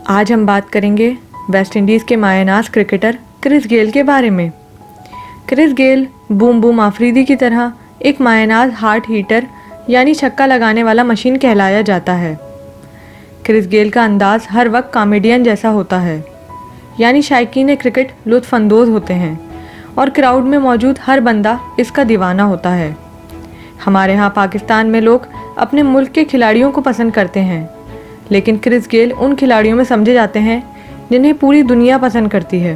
आज हम बात करेंगे वेस्ट इंडीज़ के मायनाज क्रिकेटर क्रिस गेल के बारे में। Chris Gayle boom boom Afridi की तरह एक मायनाज हार्ट हीटर यानी छक्का लगाने वाला मशीन कहलाया जाता है। क्रिस गेल का अंदाज़ हर वक्त कॉमेडियन जैसा होता है, यानी शायकीन क्रिकेट लुत्फ़अंदोज़ होते हैं और क्राउड में मौजूद हर बंदा इसका दीवाना होता है। हमारे यहाँ पाकिस्तान में लोग अपने मुल्क के खिलाड़ियों को पसंद करते हैं, लेकिन क्रिस गेल उन खिलाड़ियों में समझे जाते हैं जिन्हें पूरी दुनिया पसंद करती है।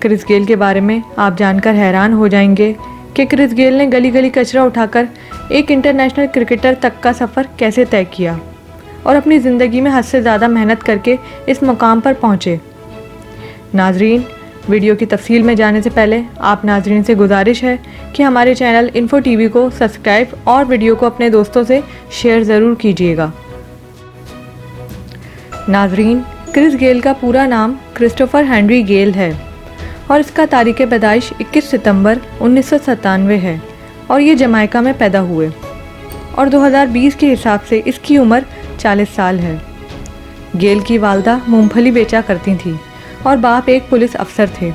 क्रिस गेल के बारे में आप जानकर हैरान हो जाएंगे कि क्रिस गेल ने गली गली कचरा उठाकर एक इंटरनेशनल क्रिकेटर तक का सफ़र कैसे तय किया और अपनी ज़िंदगी में हद से ज़्यादा मेहनत करके इस मुकाम पर पहुँचे। नाजरीन, वीडियो की तफसील में जाने से पहले आप नाजरीन से गुजारिश है कि हमारे चैनल इन्फो टीवी को सब्सक्राइब और वीडियो को अपने दोस्तों से शेयर ज़रूर कीजिएगा। नाजरीन, क्रिस गेल का पूरा नाम क्रिस्टोफर हेनरी गेल है और इसका तारीख़ पैदाइश 21 सितंबर 1997 है और ये जमाइका में पैदा हुए और 2020 के हिसाब से इसकी उम्र 40 साल है। गेल की वालदा मूंगफली बेचा करती थी और बाप एक पुलिस अफसर थे।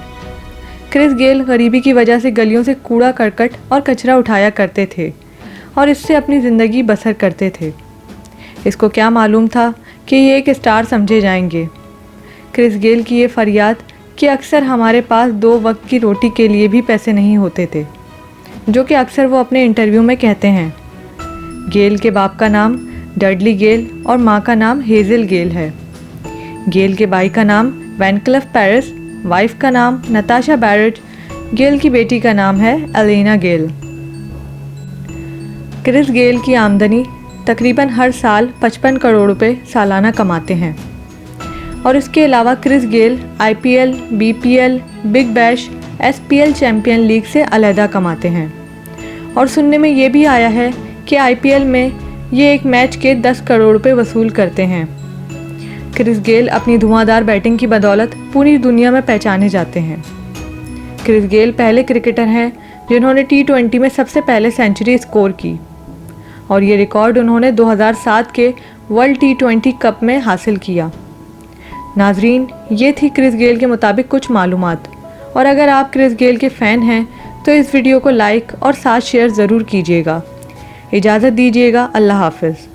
क्रिस गेल गरीबी की वजह से गलियों से कूड़ा करकट और कचरा उठाया करते थे और इससे अपनी ज़िंदगी बसर करते थे। इसको क्या मालूम था कि ये एक स्टार समझे जाएंगे। क्रिस गेल की ये फरियाद कि अक्सर हमारे पास 2 वक्त की रोटी के लिए भी पैसे नहीं होते थे, जो कि अक्सर वो अपने इंटरव्यू में कहते हैं। गेल के बाप का नाम डडली गेल और माँ का नाम हेज़ल गेल है। गेल के भाई का नाम वैनक्लफ पेरिस, वाइफ का नाम नताशा बैरेट, गेल की बेटी का नाम है एलेना गेल। क्रिस गेल की आमदनी तकरीबन हर साल 55 करोड़ रुपए सालाना कमाते हैं और इसके अलावा Chris Gayle IPL, BPL, big bash, SPL champion league से अलहदा कमाते हैं और सुनने में ये भी आया है कि IPL में ये एक मैच के 10 करोड़ रुपए वसूल करते हैं। क्रिस गेल अपनी धुआंधार बैटिंग की बदौलत पूरी दुनिया में पहचाने जाते हैं। क्रिस गेल पहले क्रिकेटर हैं जिन्होंने T20 में सबसे पहले सेंचुरी स्कोर की और ये रिकॉर्ड उन्होंने 2007 के वर्ल्ड T20 कप में हासिल किया। नाजरीन, ये थी क्रिस गेल के मुताबिक कुछ मालूमात और अगर आप क्रिस गेल के फ़ैन हैं तो इस वीडियो को लाइक और साथ शेयर ज़रूर कीजिएगा। इजाज़त दीजिएगा। अल्लाह हाफ़िज़।